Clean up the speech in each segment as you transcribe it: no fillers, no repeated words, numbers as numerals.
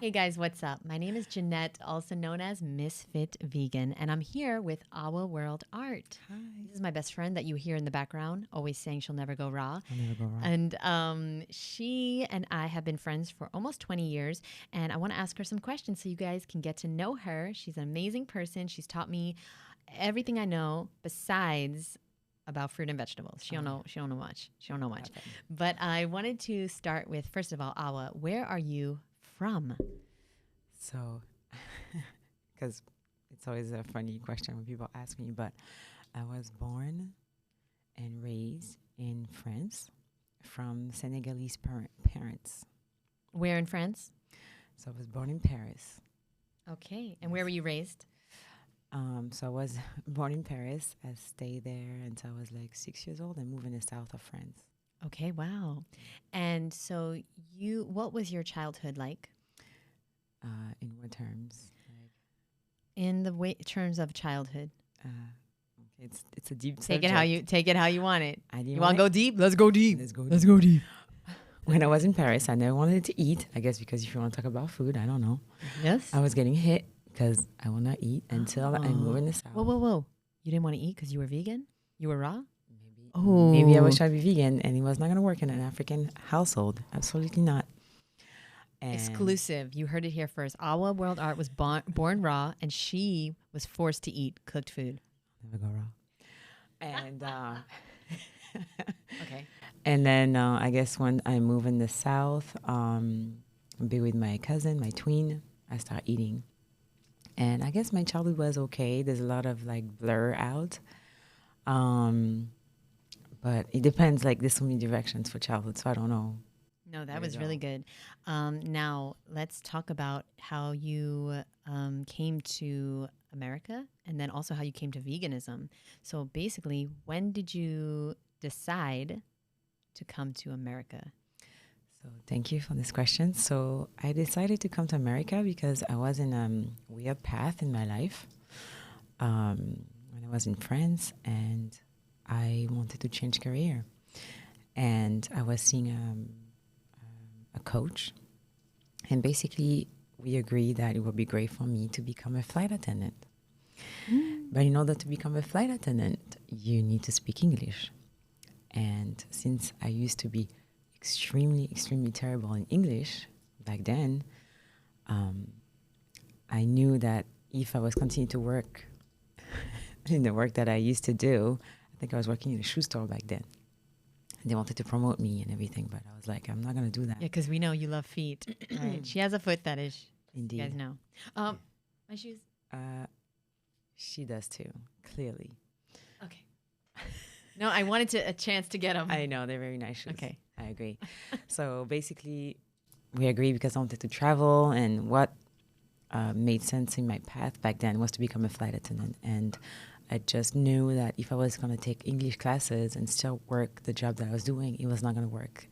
Hey guys, what's up? My name is Jeannette, also known as Ms.FitVegan, and I'm here with Our World Art. Hi. This is my best friend that you hear in the background, always saying she'll never go raw. I'll never go wrong. And she and I have been friends for almost 20 years, and I want to ask her some questions so you guys can get to know her. She's an amazing person. She's taught me everything I know besides about fruit and vegetables. She don't know much. She don't know much. Okay. But I wanted to start with, first of all, Awa, where are you from? So, because it's always a funny question when people ask me, but I was born and raised in France from Senegalese parents. Where in France? So I was born in Paris. Okay. And where were you raised? So I was born in Paris. I stayed there until I was like 6 years old and moved in the south of France. Okay, wow. And so what was your childhood like? In what terms? Like, In the terms of childhood. okay, it's a deep Take subject. it how you want it. I didn't You want to go deep? Let's go deep. Let's go. Let's go deep. When I was in Paris, I never wanted to eat. I guess because if you want to talk about food, I don't know. Yes. I was getting hit because I will not eat until I move in the south. Whoa. You didn't want to eat because you were vegan? You were raw? Maybe I was trying to be vegan, and it was not going to work in an African household. Absolutely not. And Exclusive. You heard it here first. Awa World Art was born raw, and she was forced to eat cooked food. never go wrong. And Okay. and then I guess when I move in the south, be with my cousin, my twin, I start eating. And I guess my childhood was okay. There's a lot of like blur out. But it depends. Like there's so many directions for childhood, so I don't know. No, that There you was really good. Now, let's talk about how you came to America and then also how you came to veganism. So basically, when did you decide to come to America? So thank you for this question. So I decided to come to America because I was in a weird path in my life when I was in France, and I wanted to change career. And I was seeing a coach, and basically we agreed that it would be great for me to become a flight attendant. But in order to become a flight attendant, you need to speak English. And since I used to be extremely terrible in English back then, I knew that if I was continuing to work in the work that I used to do, I think I was working in a shoe store back then. They wanted to promote me and everything, but I was like, I'm not going to do that. Yeah, because we know you love feet. Right. She has a foot fetish. Indeed. You guys know. My shoes. She does too, clearly. Okay. No, I wanted a chance to get them. I know, they're very nice shoes. Okay. I agree. So basically, we agreed because I wanted to travel, and what made sense in my path back then was to become a flight attendant. And I just knew that if I was going to take English classes and still work the job that I was doing, it was not going to work.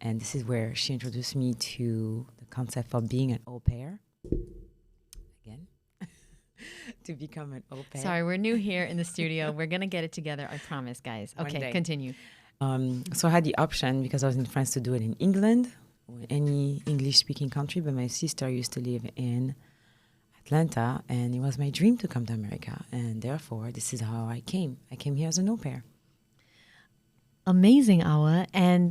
And this is where she introduced me to the concept of being an au pair. Again, to become an au pair. Sorry, we're new here in the studio. We're going to get it together. I promise, guys. One Okay, day. continue. So I had the option, because I was in France, to do it in England or any English-speaking country, but my sister used to live in Atlanta, and it was my dream to come to America, and therefore this is how I came. I came here as an au pair. Amazing, Awa. And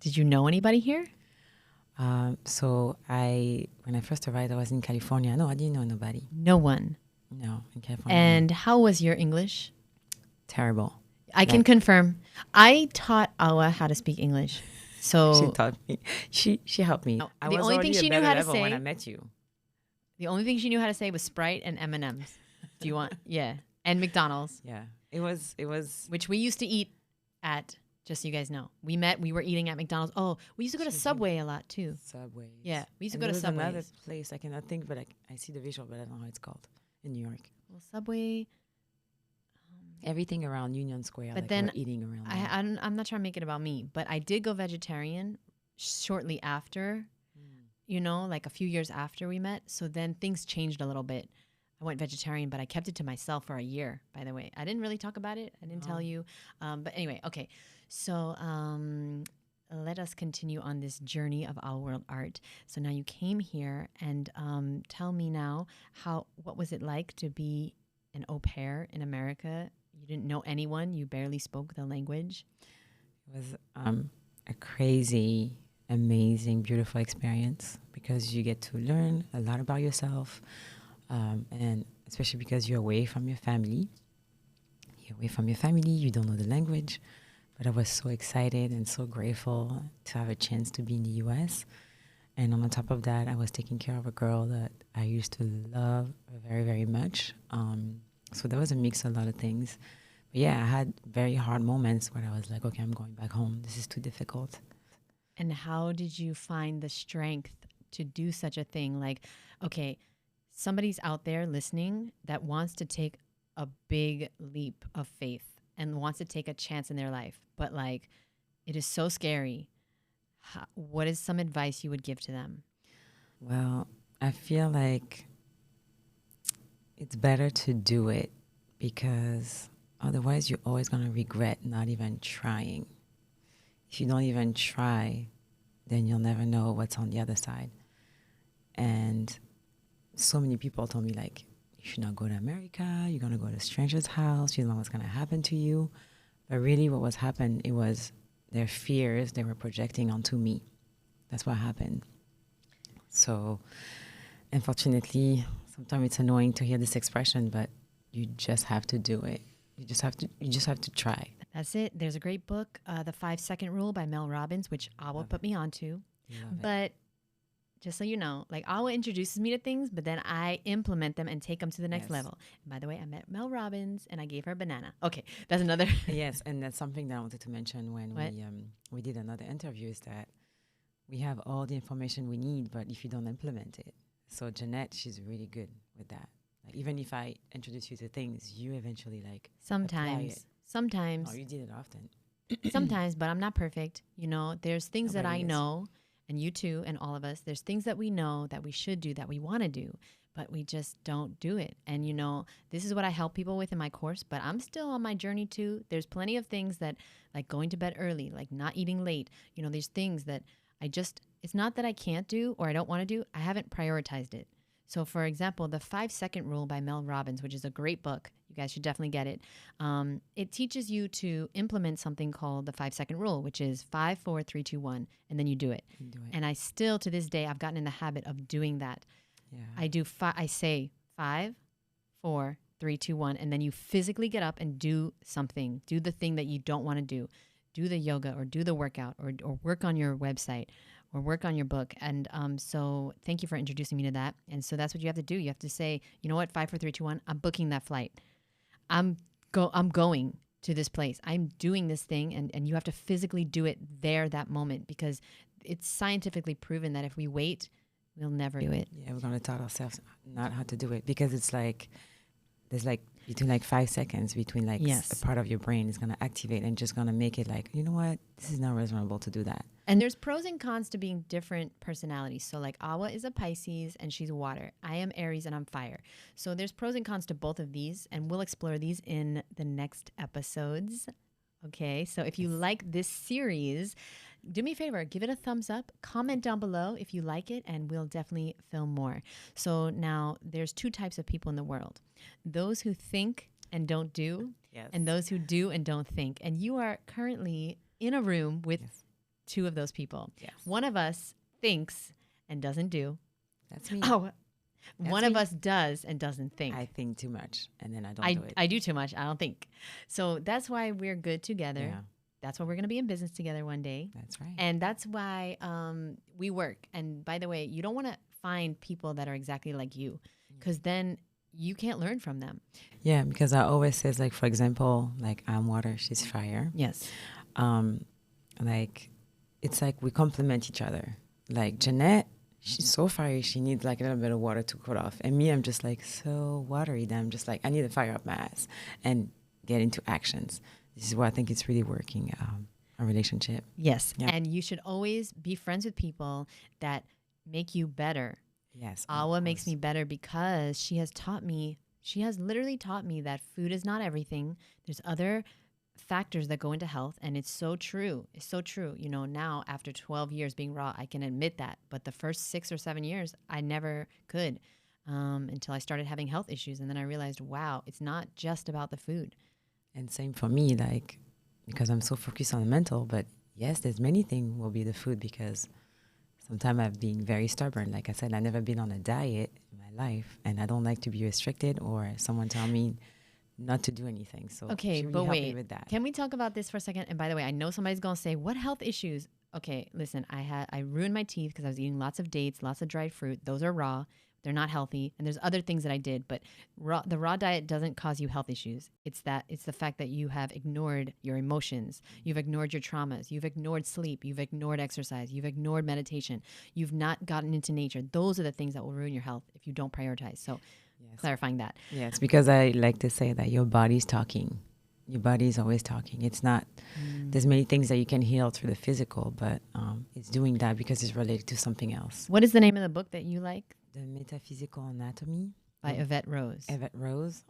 did you know anybody here? So when I first arrived, I was in California. No, I didn't know nobody. No one. No, in California. And how was your English? Terrible. I can confirm. I taught Awa how to speak English. So She taught me. She helped me. No, I the was only thing already she a knew better how to level when say- I met you. the only thing she knew how to say was Sprite and M&Ms. Do you want? Yeah. And McDonald's, Yeah, it was. which we used to eat at, just so you guys know. We were eating at McDonald's. Oh, we used to go to Subway a lot too. Subway. Yeah, we used to And go to there was another Subways. place I cannot think, but I see the visual, but I don't know how it's called in New York. Well, Subway. Everything around Union Square, But like then we're eating around there. I'm not trying to make it about me, but I did go vegetarian shortly after, like a few years after we met. So then things changed a little bit. I went vegetarian, but I kept it to myself for a year, by the way. I didn't really talk about it. I didn't tell you. But anyway, okay. So let us continue on this journey of Our World Art. So now you came here, and tell me now, what was it like to be an au pair in America? You didn't know anyone. You barely spoke the language. It was a crazy, amazing, beautiful experience because you get to learn a lot about yourself, and especially because you're away from your family. You're away from your family, you don't know the language. But I was so excited and so grateful to have a chance to be in the US. And on top of that, I was taking care of a girl that I used to love very, very much. So there was a mix of a lot of things. But yeah, I had very hard moments where I was like, okay, I'm going back home. This is too difficult. And how did you find the strength to do such a thing? Like, okay, somebody's out there listening that wants to take a big leap of faith and wants to take a chance in their life, but like it is so scary. What is some advice you would give to them? Well, I feel like it's better to do it because otherwise you're always going to regret not even trying. If you don't even try, then you'll never know what's on the other side. And so many people told me, like, you should not go to America. You're going to go to a stranger's house. You don't know what's going to happen to you. But really what was happening, it was their fears they were projecting onto me. That's what happened. So, unfortunately, sometimes it's annoying to hear this expression, but you just have to do it. You just have to try. That's it. There's a great book, The 5-Second Rule by Mel Robbins, which Awa put me onto. But just so you know, like Awa introduces me to things, but then I implement them and take them to the next level. And by the way, I met Mel Robbins and I gave her a banana. Okay, that's another. Yes, and that's something that I wanted to mention when we did another interview is that we have all the information we need, but if you don't implement it. So Jeannette, she's really good with that. Like even if I introduce you to things, you eventually like Sometimes. Oh, you did it often. Sometimes, but I'm not perfect. You know, there's things that I know, and you too, and all of us, there's things that we know that we should do, that we want to do, but we just don't do it. And, you know, this is what I help people with in my course, but I'm still on my journey too. There's plenty of things that, like going to bed early, like not eating late. You know, there's things that it's not that I can't do or I don't want to do. I haven't prioritized it. So, for example, the 5-Second Rule by Mel Robbins, which is a great book. You guys should definitely get it. It teaches you to implement something called the 5-Second Rule, which is 5, 4, 3, 2, 1, and then you do it. And I still, to this day, I've gotten in the habit of doing that. Yeah. I say 5, 4, 3, 2, 1, and then you physically get up and do something. Do the thing that you don't want to do. Do the yoga or do the workout or work on your website or work on your book. And so thank you for introducing me to that. And so that's what you have to do. You have to say, you know what, 5, 4, 3, 2, 1, I'm booking that flight. I'm going to this place. I'm doing this thing. And you have to physically do it there, that moment, because it's scientifically proven that if we wait, we'll never do it. Yeah, we're going to tell ourselves not how to do it because it's like, there's like between like 5 seconds between like a part of your brain is going to activate and just going to make it like, you know what, this is not reasonable to do that. And there's pros and cons to being different personalities. So like Awa is a Pisces and she's water. I am Aries and I'm fire. So there's pros and cons to both of these, and we'll explore these in the next episodes. Okay, so if you like this series, do me a favor, give it a thumbs up, comment down below if you like it, and we'll definitely film more. So now there's 2 types of people in the world. Those who think and don't do, and those who do and don't think. And you are currently in a room with 2 of those people. Yes. One of us thinks and doesn't do. That's me. Oh, one of us does and doesn't think. I think too much, and then I don't do it. I do too much. I don't think. So that's why we're good together. Yeah. That's why we're going to be in business together one day. That's right. And that's why we work. And by the way, you don't want to find people that are exactly like you, because then you can't learn from them. Yeah, because I always says, like, for example, like I'm water, she's fire. Yes. Like, it's like we complement each other. Like Jeannette, she's so fiery, she needs like a little bit of water to cool off. And me, I'm just like so watery that I'm just like, I need to fire up my ass and get into actions. This is why I think it's really working, our relationship. Yes. Yeah. And you should always be friends with people that make you better. Yes. Awa makes me better because she has literally taught me that food is not everything. There's other factors that go into health, and it's so true. It's so true. You know, now after 12 years being raw, I can admit that. But the first 6 or 7 years, I never could until I started having health issues. And then I realized, wow, it's not just about the food. And same for me, like, because I'm so focused on the mental, but yes, there's many things will be the food because sometimes I've been very stubborn. Like I said, I've never been on a diet in my life, and I don't like to be restricted or someone tell me not to do anything. So Okay, she really but helped me wait, with that. can we talk about this for a second? And by the way, I know somebody's gonna say, "What health issues?" Okay, listen, I ruined my teeth because I was eating lots of dates, lots of dried fruit. Those are raw. They're not healthy, and there's other things that I did. But the raw diet doesn't cause you health issues. It's the fact that you have ignored your emotions, you've ignored your traumas, you've ignored sleep, you've ignored exercise, you've ignored meditation, you've not gotten into nature. Those are the things that will ruin your health if you don't prioritize. So Yes. clarifying that. Yes, because I like to say that your body's talking. Your body is always talking. It's not, there's many things that you can heal through the physical, but it's doing that because it's related to something else. What is the name of the book that you like? The metaphysical anatomy By Yvette Rose. Yvette Rose.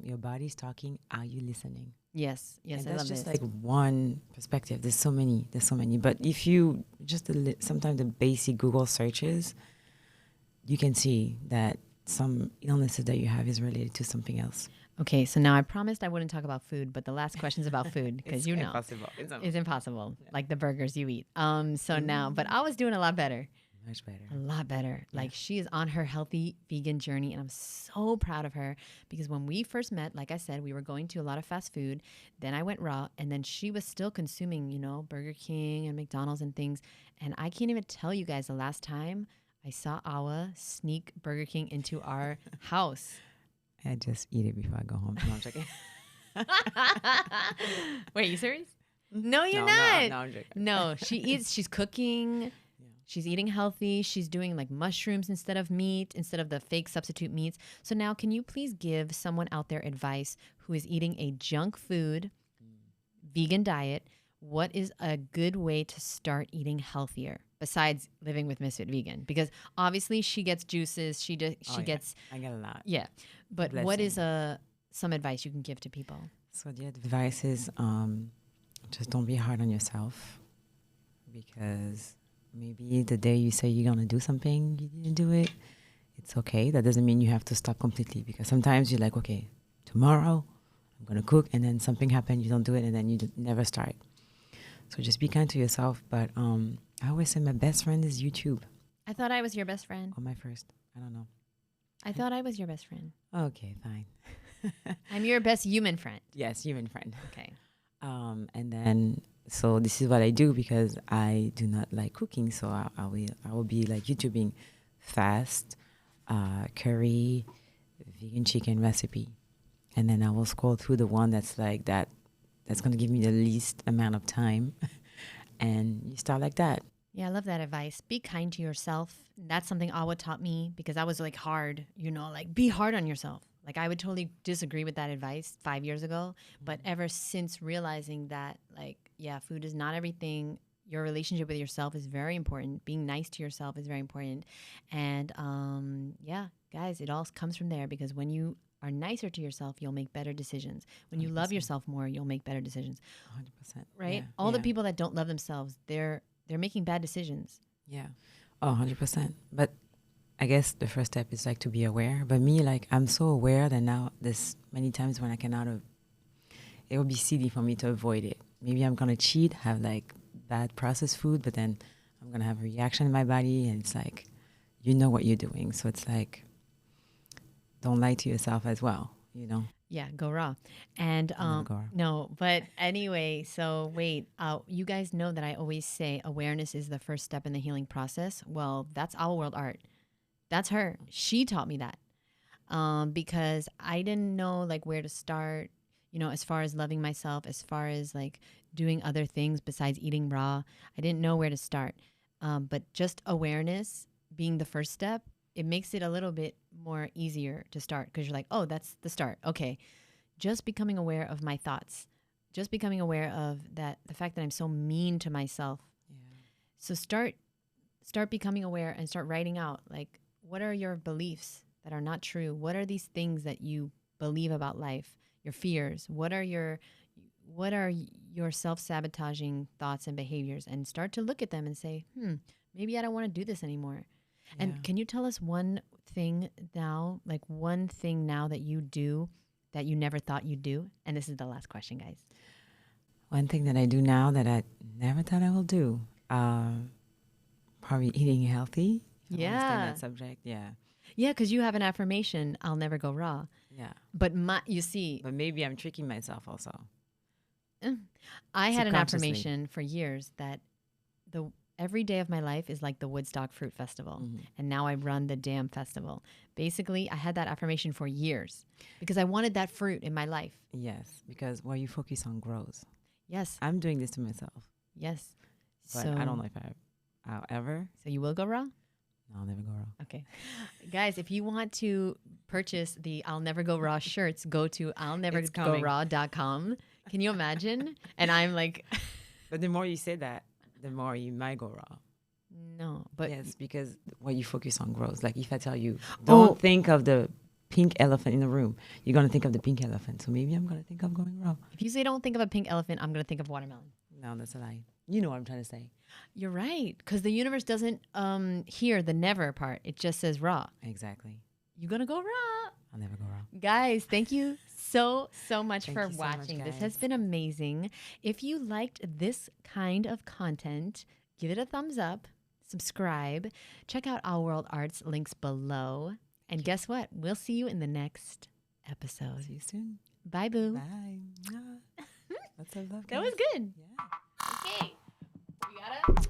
Your body's talking. Are you listening? Yes, And I that's love just this. like one perspective. There's so many. But if you just sometimes the basic Google searches, you can see that some illnesses that you have is related to something else. Okay, so now I promised I wouldn't talk about food, but the last question's about food because you know Impossible. it's impossible, like the burgers you eat. So now, but I was doing a lot better. Much better. A lot better. Yeah. Like she is on her healthy vegan journey, and I'm so proud of her because when we first met, like I said, we were going to a lot of fast food. Then I went raw, and then she was still consuming, you know, Burger King and McDonald's and things. And I can't even tell you guys the last time I saw Awa sneak Burger King into our house. I just eat it before I go home. No, I'm joking. Wait, you serious? No, you're No, not. no, I'm joking. No, she eats. She's cooking. She's eating healthy. She's doing like mushrooms instead of meat, instead of the fake substitute meats. So now, can you please give someone out there advice who is eating a junk food, vegan diet? What is a good way to start eating healthier besides living with Ms.FitVegan? Because obviously she gets juices. She gets I get a lot. yeah. But what is some advice you can give to people? So the advice is just don't be hard on yourself because maybe the day you say you're going to do something, you didn't do it. It's okay. That doesn't mean you have to stop completely because sometimes you're like, okay, tomorrow I'm going to cook and then something happened, you don't do it and then you never start. So just be kind to yourself. But I always say my best friend is YouTube. I thought I was your best friend. Or my first. I don't know. I thought I was your best friend. Okay, fine. I'm your best human friend. Yes, human friend. Okay. And then, so this is what I do because I do not like cooking. So I will be like YouTubing fast, curry, vegan chicken recipe. And then I will scroll through the one that's like that's going to give me the least amount of time. And you start like that. Yeah, I love that advice. Be kind to yourself. That's something Awa taught me because I was like hard, you know, like be hard on yourself. Like I would totally disagree with that advice 5 years ago. But ever since realizing that, like, yeah, food is not everything. Your relationship with yourself is very important. Being nice to yourself is very important. And yeah, guys, it all comes from there because when you are nicer to yourself, you'll make better decisions. When you 100%. love yourself more, you'll make better decisions. 100%. Right? Yeah, All the yeah. people that don't love themselves, they're making bad decisions. Yeah. Oh, 100%. But I guess the first step is like to be aware. But me, like, I'm so aware that now there's many times when I cannot, it would be silly for me to avoid it. Maybe I'm going to cheat, have like bad processed food, but then I'm going to have a reaction in my body. And it's like, you know what you're doing. So it's like, don't lie to yourself as well, you know? Yeah, go raw. And Go raw. no, but anyway, so wait, you guys know that I always say awareness is the first step in the healing process. Well, that's Our World Art. That's her. She taught me that because I didn't know like where to start, you know, as far as loving myself, as far as like doing other things besides eating raw. I didn't know where to start. But just awareness being the first step, it makes it a little bit more easier to start because you're like, oh, that's the start. Okay. Just becoming aware of my thoughts, just becoming aware of that, the fact that I'm so mean to myself. Yeah. So start becoming aware and start writing out like, what are your beliefs that are not true? What are these things that you believe about life? Your fears? What what are your self-sabotaging thoughts and behaviors, and start to look at them and say, maybe I don't want to do this anymore. Yeah. And can you tell us one thing now, like one thing now that you do that you never thought you'd do? And this is the last question, guys. One thing that I do now that I never thought I will do, probably eating healthy. If I wanna stay on that subject. Yeah. Yeah, because you have an affirmation, I'll never go raw. Yeah. But you see, But maybe I'm tricking myself also. I had an Subconsciously. affirmation for years that every day of my life is like the Woodstock Fruit Festival. And now I run the damn festival. Basically, I had that affirmation for years because I wanted that fruit in my life. Yes, because what you focus on grows. Yes. I'm doing this to myself. Yes. But I don't know if I'll ever. So you will go raw? No, I'll never go raw. Okay. Guys, if you want to purchase the I'll Never Go Raw shirts, go to I'llNeverGoRaw.com. Can you imagine? And I'm like... But the more you say that, the more you might go raw. No, but... Yes, because what you focus on grows. Like if I tell you, don't think of the pink elephant in the room, you're going to think of the pink elephant. So maybe I'm going to think of going raw. If you say don't think of a pink elephant, I'm going to think of watermelon. No, that's a lie. You know what I'm trying to say. You're right. Because the universe doesn't hear the never part. It just says raw. Exactly. You're going to go raw. I'll never go raw. Guys, thank you so much Thank for you so watching. much, This guys. has been amazing. If you liked this kind of content, give it a thumbs up, subscribe, check out Our World Arts links below. And guess what? We'll see you in the next episode. See you soon. Bye, boo. Bye. Lots of love, That was guys. good. Yeah. Okay. We gotta...